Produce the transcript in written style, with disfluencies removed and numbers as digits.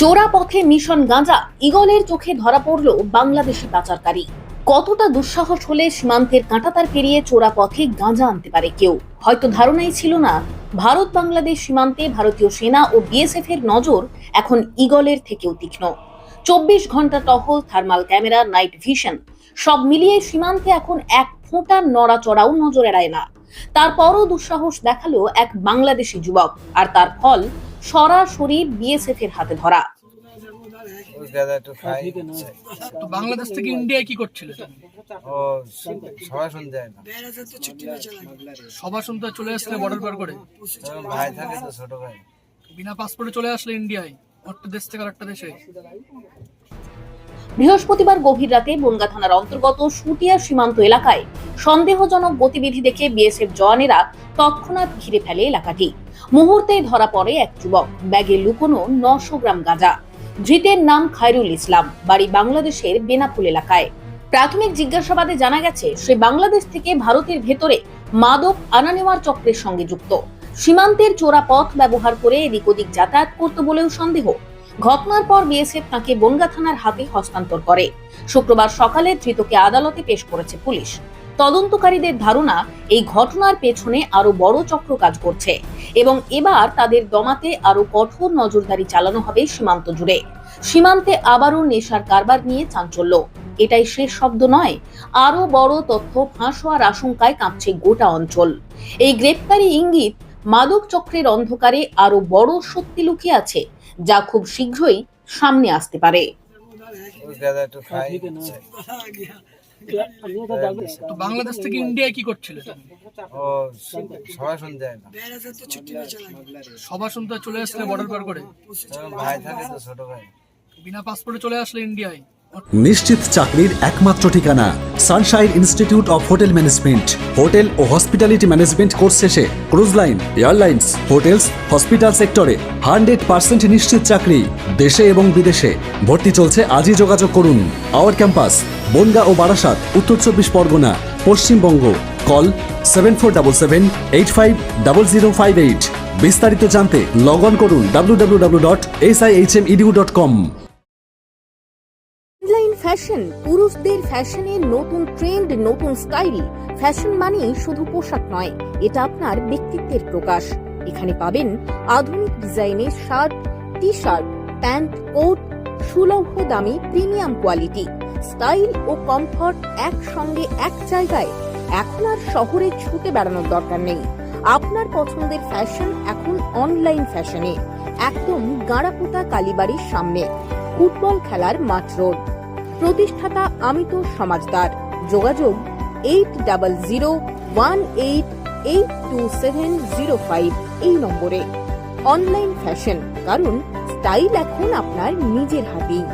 চোরা পথে মিশন গাঁজা, ঈগলের চোখে ধরা পড়ল বাংলাদেশি পাচারকারী। কতটা দুঃসাহস হলে সীমান্তের কাঁটাতার পেরিয়ে চোরা পথে গাঁজা আনতে পারে কেউ? হয়তো ধারণাই ছিল না ভারত বাংলাদেশ সীমান্তে ভারতীয় সেনা ও বিএসএফ এর নজর এখন ঈগলের থেকেও তীক্ষ্ণ। 24 ঘন্টা টহল, থার্মাল ক্যামেরা, নাইট ভিশন সব মিলিয়ে সীমান্তে এখন এক ফোঁটা নড়াচড়াও নজর এড়ায় না। তারপরও দুঃসাহস দেখালো এক বাংলাদেশি যুবক, আর তার ফল সরাসরি বিএসএফ এর হাতে ধরা। তো বাংলাদেশ থেকে ইন্ডিয়ায় কি করছিল? সভা শুনতে চলে আসলে বর্ডার পার করে ভাই থাকে তো, ছোট ভাই বিনা পাসপোর্টে চলে আসলে ইন্ডিয়ায়, একটা দেশ থেকে আরেকটা দেশে। বৃহস্পতিবার গভীর রাতে বনগাঁ থানার অন্তর্গত সুটিয়া সীমান্ত এলাকায় সন্দেহজনক গতিবিধি দেখে বিএসএফ জওয়ানেরা তৎক্ষণাৎ ঘিরে ফেলে এলাকাটি। মুহূর্তেই ধরা পড়ে এক যুবক, ব্যাগে লুকোনো 900 গ্রাম গাঁজা। ধৃতের নাম খায়রুল ইসলাম, বাড়ি বাংলাদেশের বেনাপুল এলাকায়। প্রাথমিক জিজ্ঞাসাবাদে জানা গেছে সে বাংলাদেশ থেকে ভারতের ভেতরে মাদক আনা নেওয়ার চক্রের সঙ্গে যুক্ত। সীমান্তের চোরা পথ ব্যবহার করে এদিক ওদিক যাতায়াত করত বলেও সন্দেহ। ঘটনার পর বিএসএফ তাকে বনগাঁ থানার হাতে হস্তান্তর করে। শুক্রবার সকালে ধৃতকে আদালতে পেশ করেছে পুলিশ। তদন্তকারীদের ধারণা, এই ঘটনার পেছনে আরো বড় চক্র কাজ করছে এবং এবার তাদের দমাতে আরো কঠোর নজরদারি চালানো হবে সীমান্ত জুড়ে। সীমান্তে আবারও নেশার কারবার নিয়ে চাঞ্চল্য। এটাই শেষ শব্দ নয়, আরো বড় তথ্য ফাঁস হওয়ার আশঙ্কায় কাঁপছে গোটা অঞ্চল। এই গ্রেপ্তারি ইঙ্গিত মাদক চক্রের অন্ধকারে আরো বড় সত্যি লুকিয়ে আছে, যা খুব শীঘ্রই সামনে আসতে পারে। তো বাংলাদেশ থেকে ইন্ডিয়ায় কি করছিল? সভা শুনতে চলে আসলে বর্ডার পার করে ভাই থাকে তো, ছোট ভাই বিনা পাসপোর্টে চলে আসলে ইন্ডিয়ায়। নিশ্চিত চাকরির একমাত্র ঠিকানা Sunshine Institute of Hotel Management. Hotel ও হসপিটালিটি ম্যানেজমেন্ট কোর্স শেষে cruise line, airlines, hotels, hospital সেক্টরে 100% নিশ্চিত চাকরি দেশে এবং বিদেশে। ভর্তি চলছে, আজই যোগাযোগ করুন। আওয়ার ক্যাম্পাস বনগাঁ ও বারাসাত, উত্তর 24 পরগনা, পশ্চিমবঙ্গ। কল 7477850058। বিস্তারিত জানতে লগ অন করুন www.sihmedu.com। অনলাইন ফ্যাশন, পুরুষদের ফ্যাশনের নতুন ট্রেন্ড, নতুন স্টাইল। ফ্যাশন মানে শুধু পোশাক নয়, এটা আপনার ব্যক্তিত্বের প্রকাশ। এখানে পাবেন আধুনিক ডিজাইনের shirt, T shirt, pant, coat, সুলভ দামি প্রিমিয়াম কোয়ালিটি। স্টাইল ও কমফর্ট একসঙ্গে এক জায়গায়। এখন আর শহরে ছুটে বেড়ানোর দরকার নেই। আপনার পছন্দের ফ্যাশন এখন অনলাইন ফ্যাশনে, একদম গাঁড়াপোতা কালীবাড়ির সামনে, ফুটবল খেলার মাঠ রোড। প্রতিষ্ঠাতা অমিত সমাজদার। যোগাযোগ 8001882705 এই নম্বরে। অনলাইন ফ্যাশন, কারণ স্টাইল এখন আপনার নিজের হাতেই।